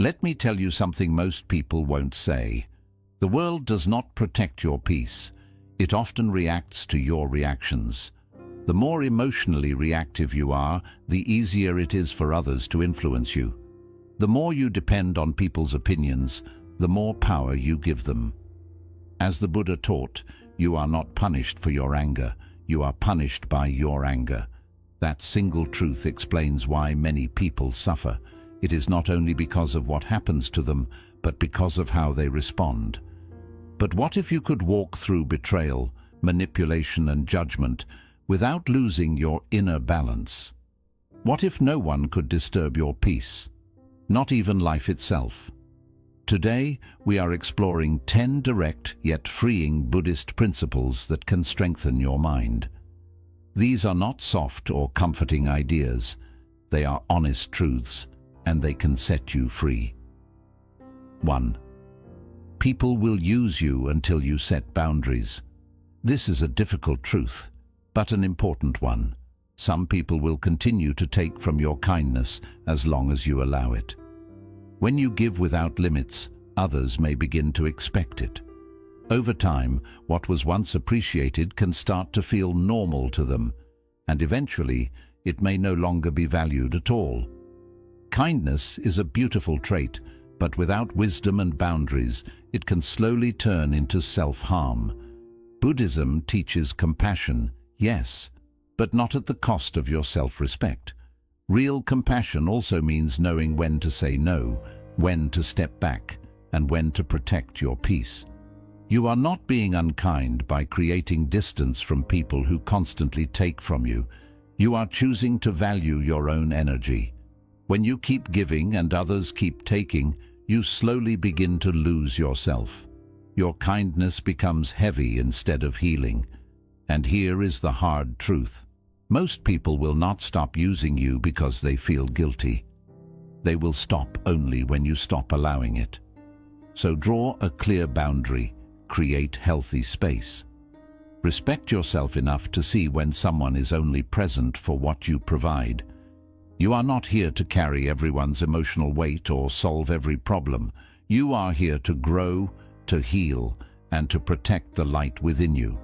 Let me tell you something most people won't say. The world does not protect your peace. It often reacts to your reactions. The more emotionally reactive you are, the easier it is for others to influence you. The more you depend on people's opinions, the more power you give them. As the Buddha taught, you are not punished for your anger, you are punished by your anger. That single truth explains why many people suffer. It is not only because of what happens to them, but because of how they respond. But what if you could walk through betrayal, manipulation and judgment without losing your inner balance? What if no one could disturb your peace? Not even life itself. Today, we are exploring 10 direct yet freeing Buddhist principles that can strengthen your mind. These are not soft or comforting ideas. They are honest truths, and they can set you free. 1. People will use you until you set boundaries. This is a difficult truth, but an important one. Some people will continue to take from your kindness as long as you allow it. When you give without limits, others may begin to expect it. Over time, what was once appreciated can start to feel normal to them, and eventually, it may no longer be valued at all. Kindness is a beautiful trait, but without wisdom and boundaries, it can slowly turn into self-harm. Buddhism teaches compassion, yes, but not at the cost of your self-respect. Real compassion also means knowing when to say no, when to step back, and when to protect your peace. You are not being unkind by creating distance from people who constantly take from you. You are choosing to value your own energy. When you keep giving and others keep taking, you slowly begin to lose yourself. Your kindness becomes heavy instead of healing. And here is the hard truth. Most people will not stop using you because they feel guilty. They will stop only when you stop allowing it. So draw a clear boundary, create healthy space. Respect yourself enough to see when someone is only present for what you provide. You are not here to carry everyone's emotional weight or solve every problem. You are here to grow, to heal, and to protect the light within you.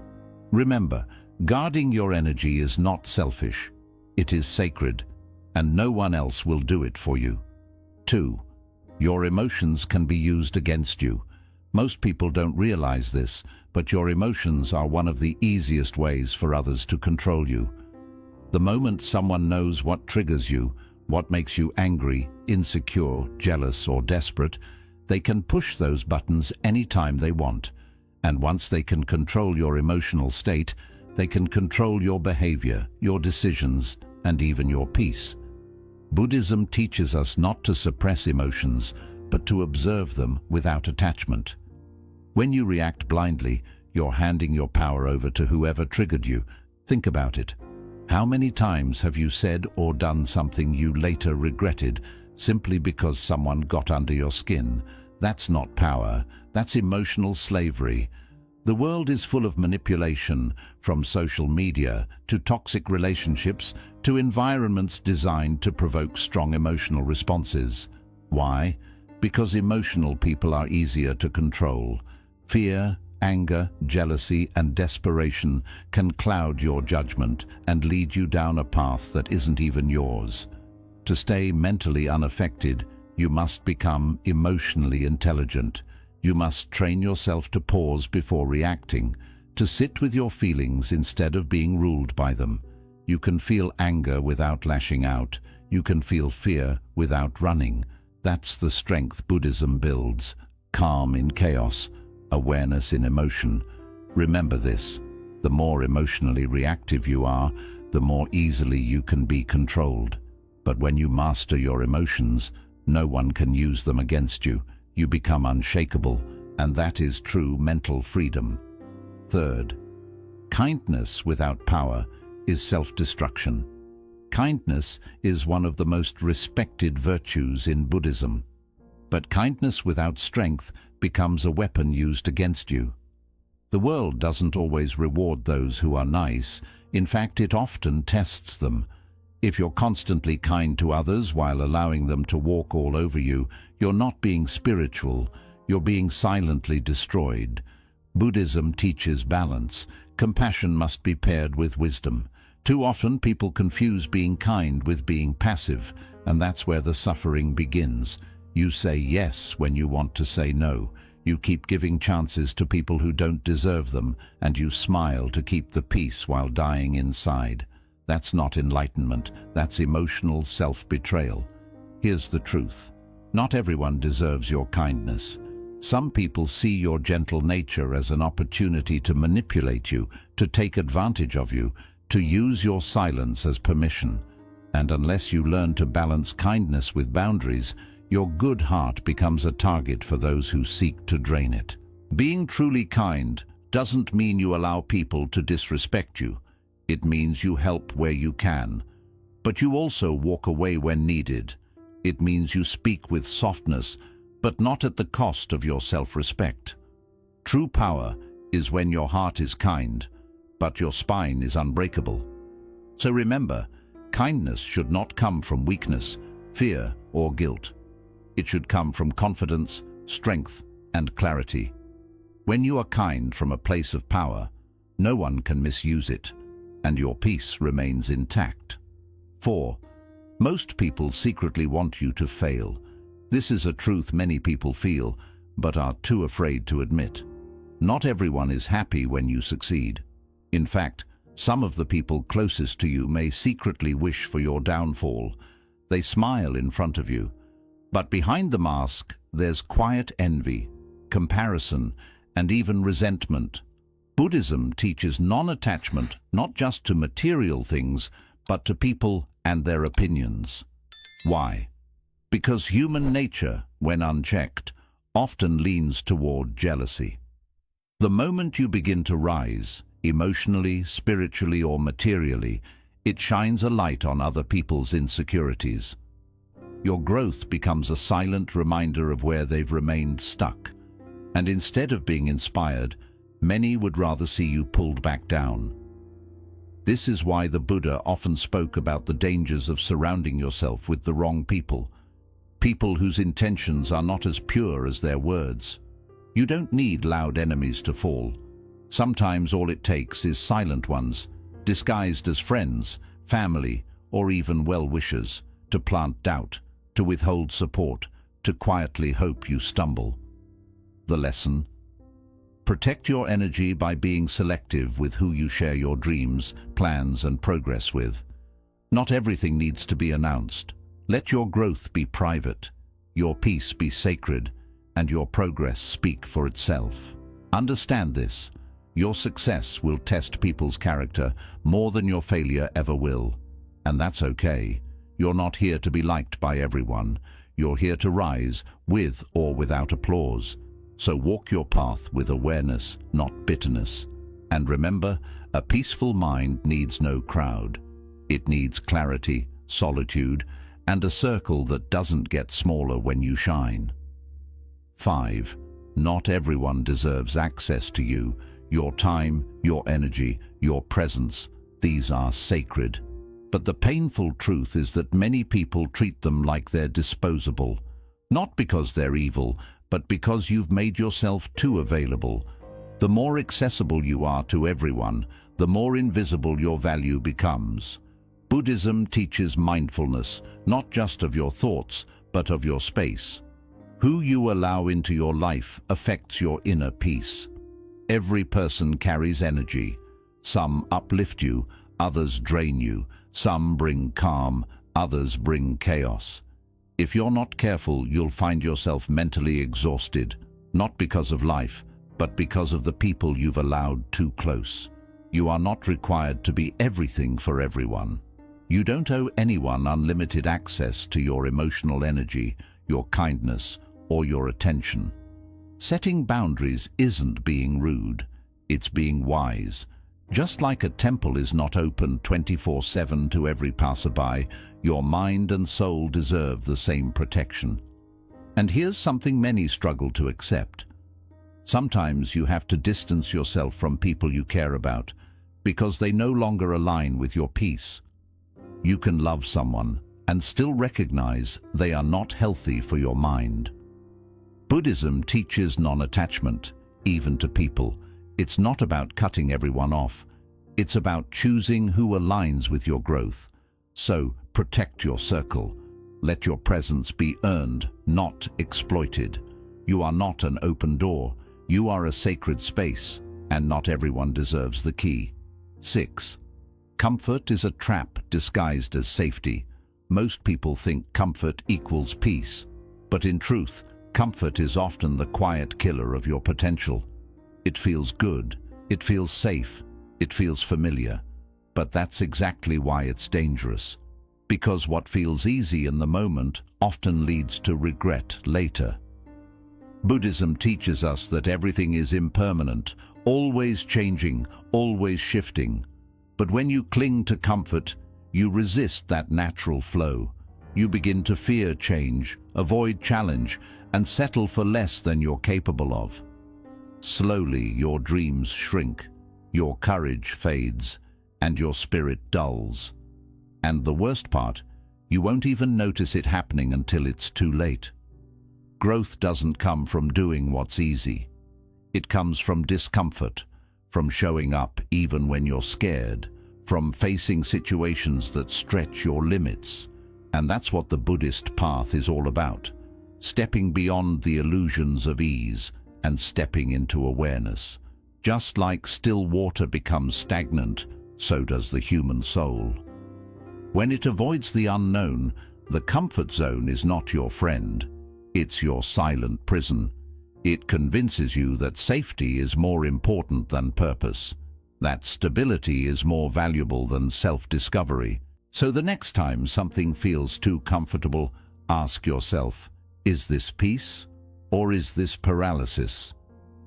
Remember, guarding your energy is not selfish. It is sacred, and no one else will do it for you. 2. Your emotions can be used against you. Most people don't realize this, but your emotions are one of the easiest ways for others to control you. The moment someone knows what triggers you, what makes you angry, insecure, jealous, or desperate, they can push those buttons anytime they want. And once they can control your emotional state, they can control your behavior, your decisions, and even your peace. Buddhism teaches us not to suppress emotions, but to observe them without attachment. When you react blindly, you're handing your power over to whoever triggered you. Think about it. How many times have you said or done something you later regretted simply because someone got under your skin? That's not power, that's emotional slavery. The world is full of manipulation, from social media to toxic relationships to environments designed to provoke strong emotional responses. Why? Because emotional people are easier to control. Fear, anger, jealousy, and desperation can cloud your judgment and lead you down a path that isn't even yours. To stay mentally unaffected, you must become emotionally intelligent. You must train yourself to pause before reacting, to sit with your feelings instead of being ruled by them. You can feel anger without lashing out. You can feel fear without running. That's the strength Buddhism builds. Calm in chaos, awareness in emotion. Remember this, the more emotionally reactive you are, the more easily you can be controlled. But when you master your emotions, no one can use them against you. You become unshakable, and that is true mental freedom. 3rd, kindness without power is self-destruction. Kindness is one of the most respected virtues in Buddhism. But kindness without strength becomes a weapon used against you. The world doesn't always reward those who are nice. In fact, it often tests them. If you're constantly kind to others while allowing them to walk all over you, you're not being spiritual, you're being silently destroyed. Buddhism teaches balance. Compassion must be paired with wisdom. Too often people confuse being kind with being passive, and that's where the suffering begins. You say yes when you want to say no. You keep giving chances to people who don't deserve them, and you smile to keep the peace while dying inside. That's not enlightenment, that's emotional self-betrayal. Here's the truth. Not everyone deserves your kindness. Some people see your gentle nature as an opportunity to manipulate you, to take advantage of you, to use your silence as permission. And unless you learn to balance kindness with boundaries, your good heart becomes a target for those who seek to drain it. Being truly kind doesn't mean you allow people to disrespect you. It means you help where you can, but you also walk away when needed. It means you speak with softness, but not at the cost of your self-respect. True power is when your heart is kind, but your spine is unbreakable. So remember, kindness should not come from weakness, fear, or guilt. It should come from confidence, strength, and clarity. When you are kind from a place of power, no one can misuse it, and your peace remains intact. 4. Most people secretly want you to fail. This is a truth many people feel, but are too afraid to admit. Not everyone is happy when you succeed. In fact, some of the people closest to you may secretly wish for your downfall. They smile in front of you. But behind the mask, there's quiet envy, comparison, and even resentment. Buddhism teaches non-attachment not just to material things, but to people and their opinions. Why? Because human nature, when unchecked, often leans toward jealousy. The moment you begin to rise, emotionally, spiritually, or materially, it shines a light on other people's insecurities. Your growth becomes a silent reminder of where they've remained stuck. And instead of being inspired, many would rather see you pulled back down. This is why the Buddha often spoke about the dangers of surrounding yourself with the wrong people. People whose intentions are not as pure as their words. You don't need loud enemies to fall. Sometimes all it takes is silent ones, disguised as friends, family, or even well-wishers, to plant doubt, to withhold support, to quietly hope you stumble. The lesson? Protect your energy by being selective with who you share your dreams, plans, and progress with. Not everything needs to be announced. Let your growth be private, your peace be sacred, and your progress speak for itself. Understand this. Your success will test people's character more than your failure ever will. And that's okay. You're not here to be liked by everyone. You're here to rise, with or without applause. So walk your path with awareness, not bitterness. And remember, a peaceful mind needs no crowd. It needs clarity, solitude, and a circle that doesn't get smaller when you shine. 5. Not everyone deserves access to you. Your time, your energy, your presence, these are sacred. But the painful truth is that many people treat them like they're disposable. Not because they're evil, but because you've made yourself too available. The more accessible you are to everyone, the more invisible your value becomes. Buddhism teaches mindfulness, not just of your thoughts, but of your space. Who you allow into your life affects your inner peace. Every person carries energy. Some uplift you, others drain you. Some bring calm, others bring chaos. If you're not careful, you'll find yourself mentally exhausted, not because of life, but because of the people you've allowed too close. You are not required to be everything for everyone. You don't owe anyone unlimited access to your emotional energy, your kindness, or your attention. Setting boundaries isn't being rude, it's being wise. Just like a temple is not open 24/7 to every passerby, your mind and soul deserve the same protection. And here's something many struggle to accept. Sometimes you have to distance yourself from people you care about because they no longer align with your peace. You can love someone and still recognize they are not healthy for your mind. Buddhism teaches non-attachment, even to people. It's not about cutting everyone off. It's about choosing who aligns with your growth. So, protect your circle. Let your presence be earned, not exploited. You are not an open door. You are a sacred space, and not everyone deserves the key. 6. Comfort is a trap disguised as safety. Most people think comfort equals peace. But in truth, comfort is often the quiet killer of your potential. It feels good, it feels safe, it feels familiar. But that's exactly why it's dangerous. Because what feels easy in the moment often leads to regret later. Buddhism teaches us that everything is impermanent, always changing, always shifting. But when you cling to comfort, you resist that natural flow. You begin to fear change, avoid challenge, and settle for less than you're capable of. Slowly, your dreams shrink, your courage fades, and your spirit dulls. And the worst part, you won't even notice it happening until it's too late. Growth doesn't come from doing what's easy. It comes from discomfort, from showing up even when you're scared, from facing situations that stretch your limits. And that's what the Buddhist path is all about. Stepping beyond the illusions of ease and stepping into awareness. Just like still water becomes stagnant, so does the human soul. When it avoids the unknown, the comfort zone is not your friend. It's your silent prison. It convinces you that safety is more important than purpose, that stability is more valuable than self-discovery. So the next time something feels too comfortable, ask yourself, is this peace or is this paralysis?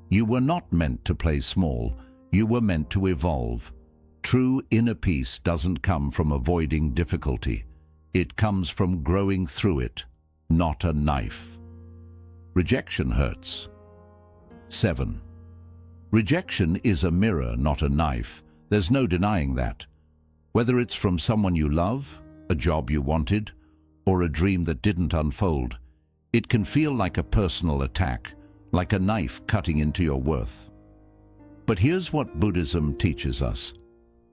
You were not meant to play small, you were meant to evolve. True inner peace doesn't come from avoiding difficulty. It comes from growing through it, not a knife. Rejection hurts. 7. Rejection is a mirror, not a knife. There's no denying that. Whether it's from someone you love, a job you wanted, or a dream that didn't unfold, it can feel like a personal attack, like a knife cutting into your worth. But here's what Buddhism teaches us.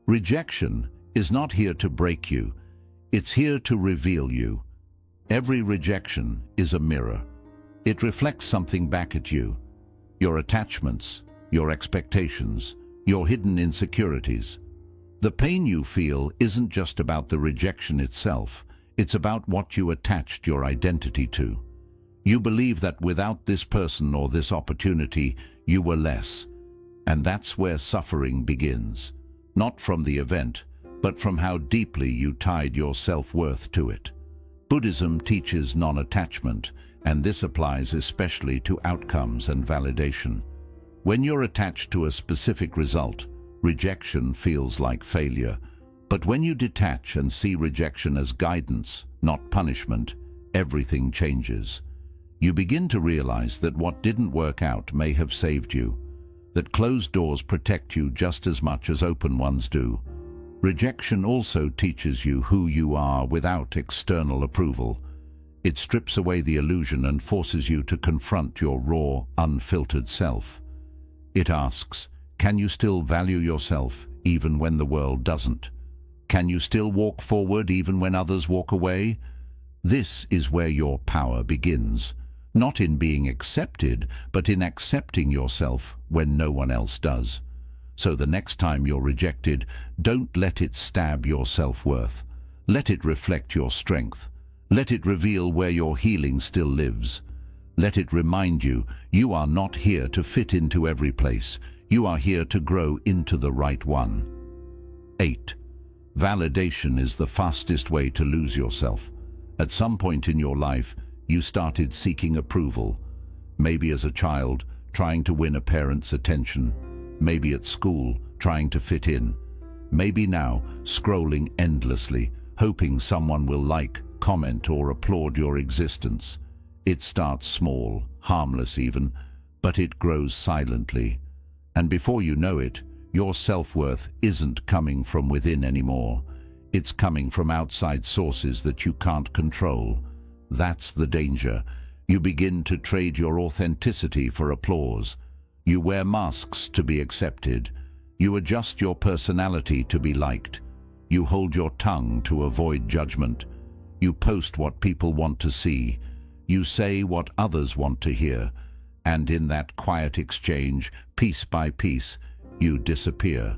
Rejection is not here to break you. It's here to reveal you. Every rejection is a mirror. It reflects something back at you. Your attachments, your expectations, your hidden insecurities. The pain you feel isn't just about the rejection itself. It's about what you attached your identity to. You believe that without this person or this opportunity, you were less. And that's where suffering begins. Not from the event, but from how deeply you tied your self-worth to it. Buddhism teaches non-attachment, and this applies especially to outcomes and validation. When you're attached to a specific result, rejection feels like failure. But when you detach and see rejection as guidance, not punishment, everything changes. You begin to realize that what didn't work out may have saved you, that closed doors protect you just as much as open ones do. Rejection also teaches you who you are without external approval. It strips away the illusion and forces you to confront your raw, unfiltered self. It asks, can you still value yourself even when the world doesn't? Can you still walk forward even when others walk away? This is where your power begins. Not in being accepted, but in accepting yourself when no one else does. So the next time you're rejected, don't let it stab your self-worth. Let it reflect your strength. Let it reveal where your healing still lives. Let it remind you, you are not here to fit into every place. You are here to grow into the right one. 8. Validation is the fastest way to lose yourself. At some point in your life, you started seeking approval. Maybe as a child, trying to win a parent's attention. Maybe at school, trying to fit in. Maybe now, scrolling endlessly, hoping someone will like, comment, or applaud your existence. It starts small, harmless even, but it grows silently. And before you know it, your self-worth isn't coming from within anymore. It's coming from outside sources that you can't control. That's the danger. You begin to trade your authenticity for applause. You wear masks to be accepted. You adjust your personality to be liked. You hold your tongue to avoid judgment. You post what people want to see. You say what others want to hear. And in that quiet exchange, piece by piece, you disappear.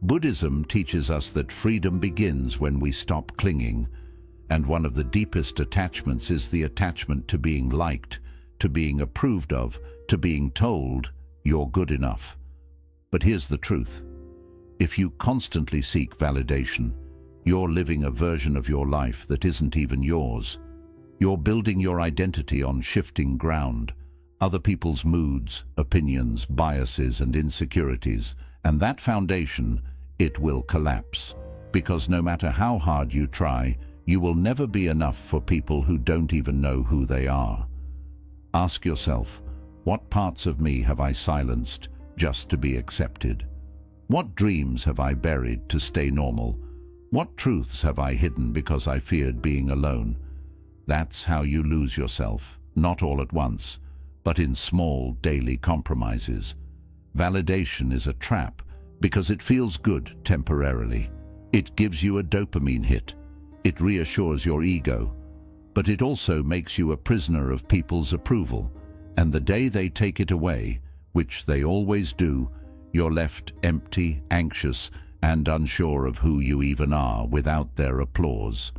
Buddhism teaches us that freedom begins when we stop clinging. And one of the deepest attachments is the attachment to being liked, to being approved of, to being told you're good enough. But here's the truth. If you constantly seek validation, you're living a version of your life that isn't even yours. You're building your identity on shifting ground, other people's moods, opinions, biases, and insecurities. And that foundation, it will collapse. Because no matter how hard you try, you will never be enough for people who don't even know who they are. Ask yourself, what parts of me have I silenced just to be accepted? What dreams have I buried to stay normal? What truths have I hidden because I feared being alone? That's how you lose yourself, not all at once, but in small daily compromises. Validation is a trap because it feels good temporarily. It gives you a dopamine hit. It reassures your ego, but it also makes you a prisoner of people's approval. And the day they take it away, which they always do, you're left empty, anxious, and unsure of who you even are without their applause.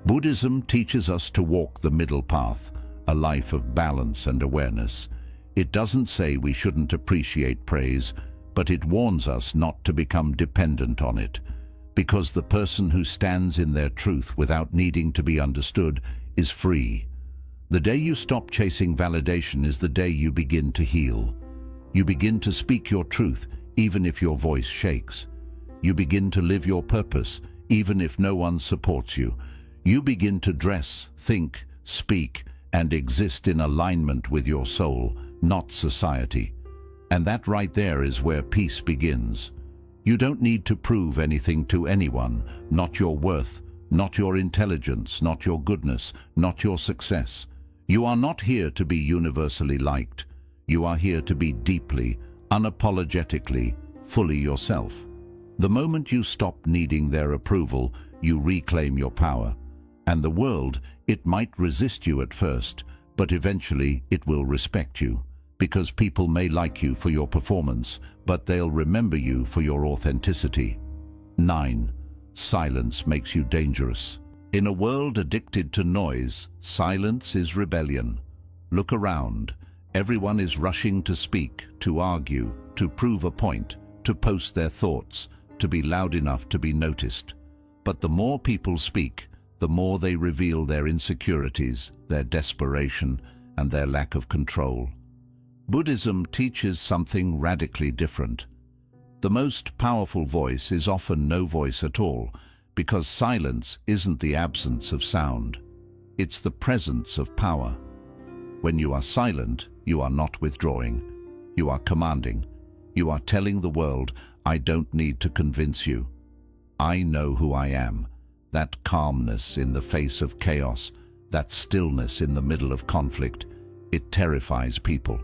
Buddhism teaches us to walk the middle path, a life of balance and awareness. It doesn't say we shouldn't appreciate praise, but it warns us not to become dependent on it. Because the person who stands in their truth without needing to be understood is free. The day you stop chasing validation is the day you begin to heal. You begin to speak your truth, even if your voice shakes. You begin to live your purpose, even if no one supports you. You begin to dress, think, speak, and exist in alignment with your soul, not society. And that right there is where peace begins. You don't need to prove anything to anyone, not your worth, not your intelligence, not your goodness, not your success. You are not here to be universally liked. You are here to be deeply, unapologetically, fully yourself. The moment you stop needing their approval, you reclaim your power. And the world, it might resist you at first, but eventually it will respect you. Because people may like you for your performance, but they'll remember you for your authenticity. 9. Silence makes you dangerous. In a world addicted to noise, silence is rebellion. Look around. Everyone is rushing to speak, to argue, to prove a point, to post their thoughts, to be loud enough to be noticed. But the more people speak, the more they reveal their insecurities, their desperation, and their lack of control. Buddhism teaches something radically different. The most powerful voice is often no voice at all, because silence isn't the absence of sound. It's the presence of power. When you are silent, you are not withdrawing. You are commanding. You are telling the world, I don't need to convince you. I know who I am. That calmness in the face of chaos, that stillness in the middle of conflict, it terrifies people.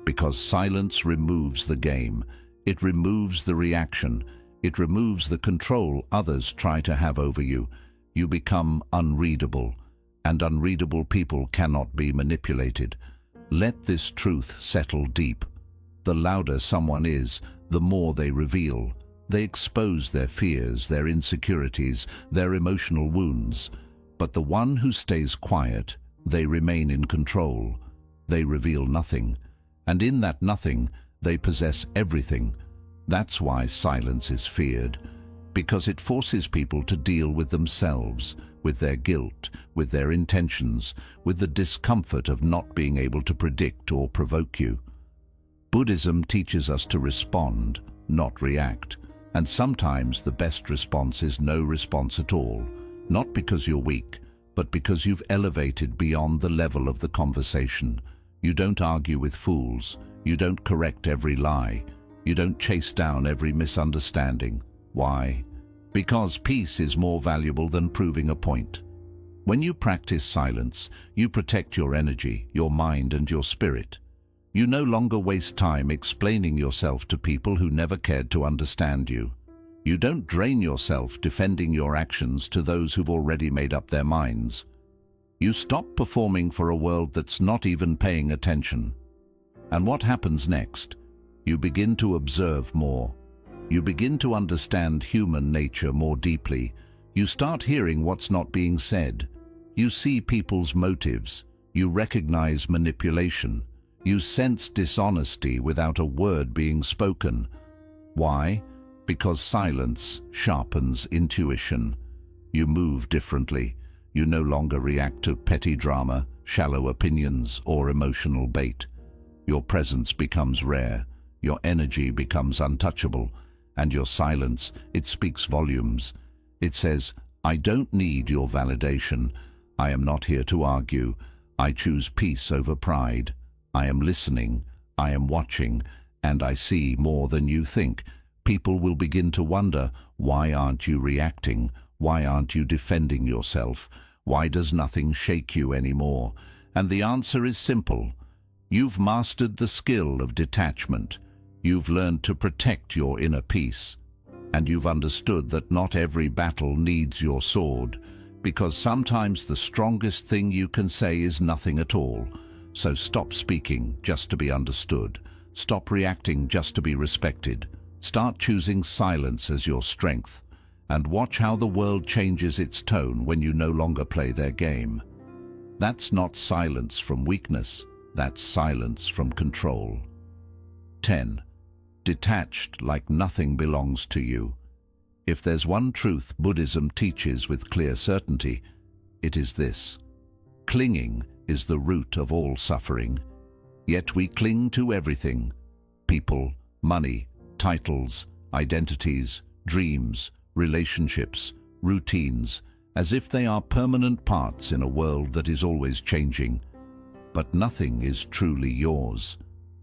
Because silence removes the game, it removes the reaction, it removes the control others try to have over you. You become unreadable, and unreadable people cannot be manipulated. Let this truth settle deep. The louder someone is, the more they reveal. They expose their fears, their insecurities, their emotional wounds. But the one who stays quiet, they remain in control. They reveal nothing. And in that nothing, they possess everything. That's why silence is feared, because it forces people to deal with themselves, with their guilt, with their intentions, with the discomfort of not being able to predict or provoke you. Buddhism teaches us to respond, not react. And sometimes the best response is no response at all, not because you're weak, but because you've elevated beyond the level of the conversation. You don't argue with fools. You don't correct every lie. You don't chase down every misunderstanding. Why? Because peace is more valuable than proving a point. When you practice silence, you protect your energy, your mind, and your spirit. You no longer waste time explaining yourself to people who never cared to understand you. You don't drain yourself defending your actions to those who've already made up their minds. You stop performing for a world that's not even paying attention. And what happens next? You begin to observe more. You begin to understand human nature more deeply. You start hearing what's not being said. You see people's motives. You recognize manipulation. You sense dishonesty without a word being spoken. Why? Because silence sharpens intuition. You move differently. You no longer react to petty drama, shallow opinions, or emotional bait. Your presence becomes rare. Your energy becomes untouchable. And your silence, it speaks volumes. It says, I don't need your validation. I am not here to argue. I choose peace over pride. I am listening. I am watching. And I see more than you think. People will begin to wonder, why aren't you reacting? Why aren't you defending yourself? Why does nothing shake you anymore? And the answer is simple. You've mastered the skill of detachment. You've learned to protect your inner peace. And you've understood that not every battle needs your sword, because sometimes the strongest thing you can say is nothing at all. So stop speaking just to be understood. Stop reacting just to be respected. Start choosing silence as your strength. And watch how the world changes its tone when you no longer play their game. That's not silence from weakness. That's silence from control. 10. Detached like nothing belongs to you. If there's one truth Buddhism teaches with clear certainty, it is this. Clinging is the root of all suffering. Yet we cling to everything. People, money, titles, identities, dreams, relationships, routines, as if they are permanent parts in a world that is always changing. But nothing is truly yours.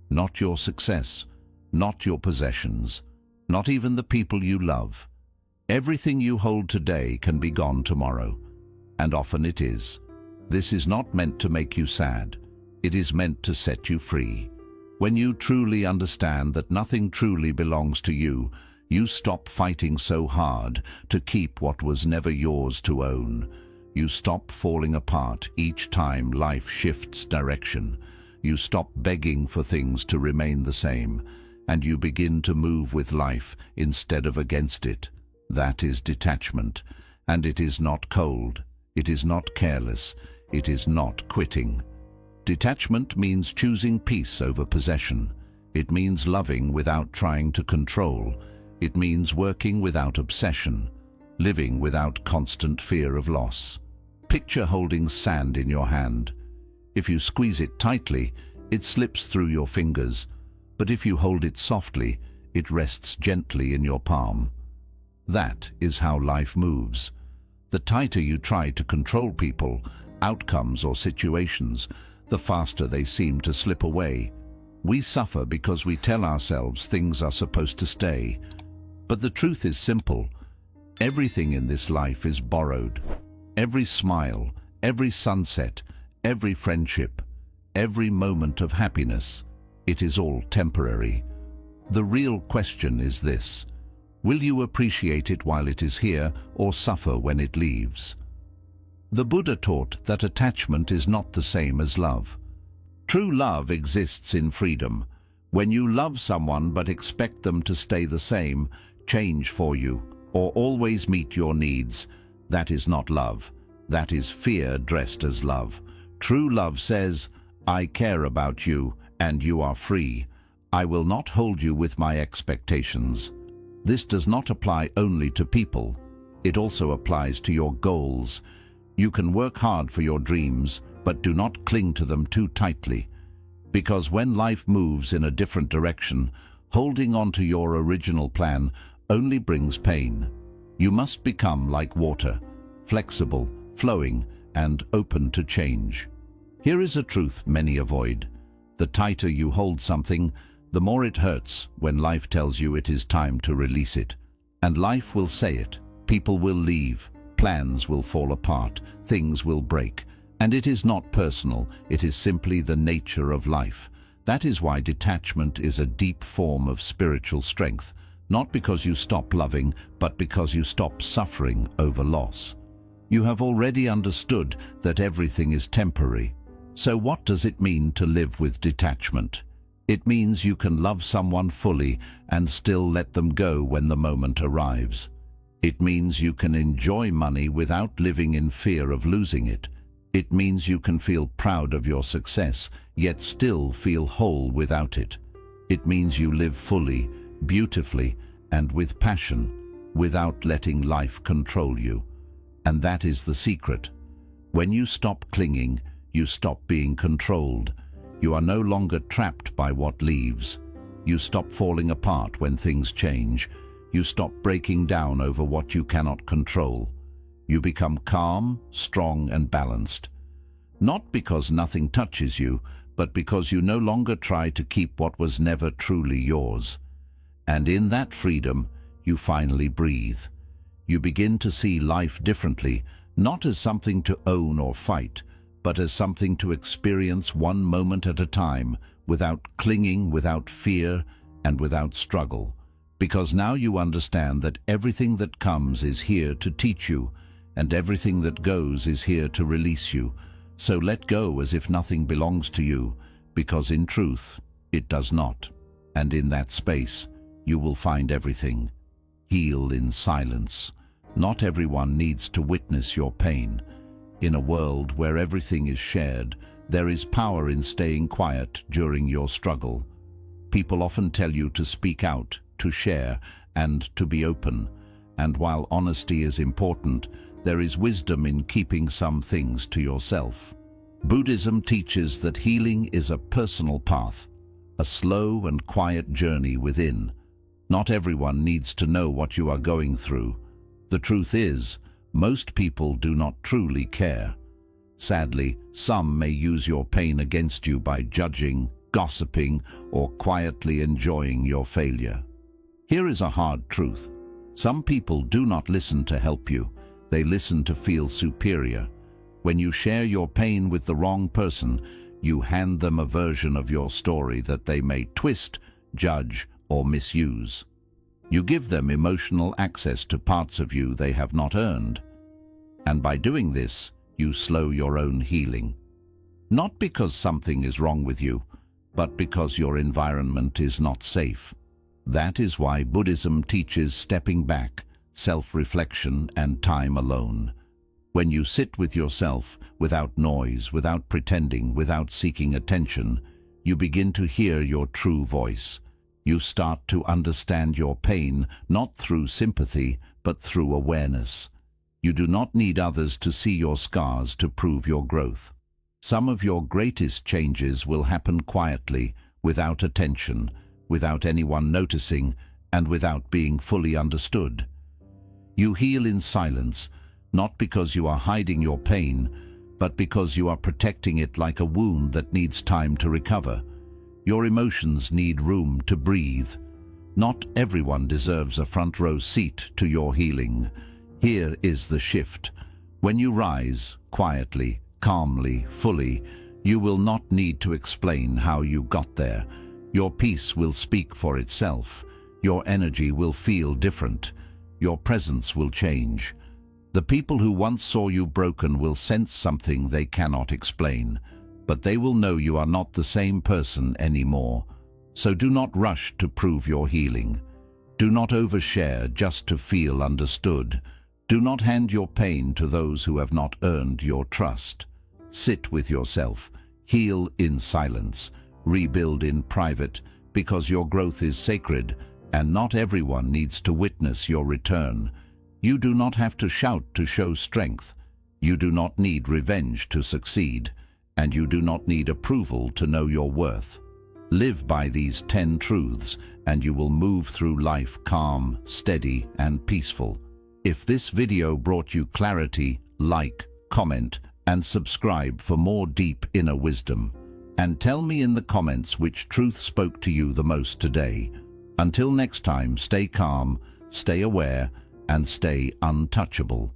Not your success, not your possessions, not even the people you love. Everything you hold today can be gone tomorrow, and often it is. This is not meant to make you sad. It is meant to set you free. When you truly understand that nothing truly belongs to you, you stop fighting so hard to keep what was never yours to own. You stop falling apart each time life shifts direction. You stop begging for things to remain the same, and you begin to move with life instead of against it. That is detachment, and it is not cold. It is not careless. It is not quitting. Detachment means choosing peace over possession. It means loving without trying to control. It means working without obsession, living without constant fear of loss. Picture holding sand in your hand. If you squeeze it tightly, it slips through your fingers, but if you hold it softly, it rests gently in your palm. That is how life moves. The tighter you try to control people, outcomes, or situations, the faster they seem to slip away. We suffer because we tell ourselves things are supposed to stay. But the truth is simple. Everything in this life is borrowed. Every smile, every sunset, every friendship, every moment of happiness, it is all temporary. The real question is this: will you appreciate it while it is here, or suffer when it leaves? The Buddha taught that attachment is not the same as love. True love exists in freedom. When you love someone but expect them to stay the same, change for you, or always meet your needs, that is not love. That is fear dressed as love. True love says, I care about you, and you are free. I will not hold you with my expectations. This does not apply only to people. It also applies to your goals. You can work hard for your dreams, but do not cling to them too tightly. Because when life moves in a different direction, holding on to your original plan only brings pain. You must become like water, flexible, flowing, and open to change. Here is a truth many avoid. The tighter you hold something, the more it hurts when life tells you it is time to release it. And life will say it. People will leave, plans will fall apart, things will break. And it is not personal, it is simply the nature of life. That is why detachment is a deep form of spiritual strength, not because you stop loving, but because you stop suffering over loss. You have already understood that everything is temporary. So what does it mean to live with detachment? It means you can love someone fully and still let them go when the moment arrives. It means you can enjoy money without living in fear of losing it. It means you can feel proud of your success, yet still feel whole without it. It means you live fully, beautifully, and with passion, without letting life control you. And that is the secret. When you stop clinging, you stop being controlled. You are no longer trapped by what leaves. You stop falling apart when things change. You stop breaking down over what you cannot control. You become calm, strong, and balanced. Not because nothing touches you, but because you no longer try to keep what was never truly yours. And in that freedom, you finally breathe. You begin to see life differently, not as something to own or fight, but as something to experience one moment at a time, without clinging, without fear, and without struggle. Because now you understand that everything that comes is here to teach you, and everything that goes is here to release you. So let go as if nothing belongs to you, because in truth, it does not. And in that space, you will find everything. Heal in silence. Not everyone needs to witness your pain. In a world where everything is shared, there is power in staying quiet during your struggle. People often tell you to speak out, to share, and to be open. And while honesty is important, there is wisdom in keeping some things to yourself. Buddhism teaches that healing is a personal path, a slow and quiet journey within. Not everyone needs to know what you are going through. The truth is, most people do not truly care. Sadly, some may use your pain against you by judging, gossiping, or quietly enjoying your failure. Here is a hard truth. Some people do not listen to help you. They listen to feel superior. When you share your pain with the wrong person, you hand them a version of your story that they may twist, judge, or misuse. You give them emotional access to parts of you they have not earned. And by doing this, you slow your own healing. Not because something is wrong with you, but because your environment is not safe. That is why Buddhism teaches stepping back, self-reflection, and time alone. When you sit with yourself, without noise, without pretending, without seeking attention, you begin to hear your true voice. You start to understand your pain, not through sympathy, but through awareness. You do not need others to see your scars to prove your growth. Some of your greatest changes will happen quietly, without attention, without anyone noticing, and without being fully understood. You heal in silence, not because you are hiding your pain, but because you are protecting it like a wound that needs time to recover. Your emotions need room to breathe. Not everyone deserves a front row seat to your healing. Here is the shift. When you rise, quietly, calmly, fully, you will not need to explain how you got there. Your peace will speak for itself. Your energy will feel different. Your presence will change. The people who once saw you broken will sense something they cannot explain, but they will know you are not the same person anymore. So do not rush to prove your healing. Do not overshare just to feel understood. Do not hand your pain to those who have not earned your trust. Sit with yourself, heal in silence, rebuild in private, because your growth is sacred, and not everyone needs to witness your return. You do not have to shout to show strength. You do not need revenge to succeed, and you do not need approval to know your worth. Live by these 10 truths, and you will move through life calm, steady, and peaceful. If this video brought you clarity, like, comment, and subscribe for more deep inner wisdom. And tell me in the comments which truth spoke to you the most today. Until next time, stay calm, stay aware, and stay untouchable.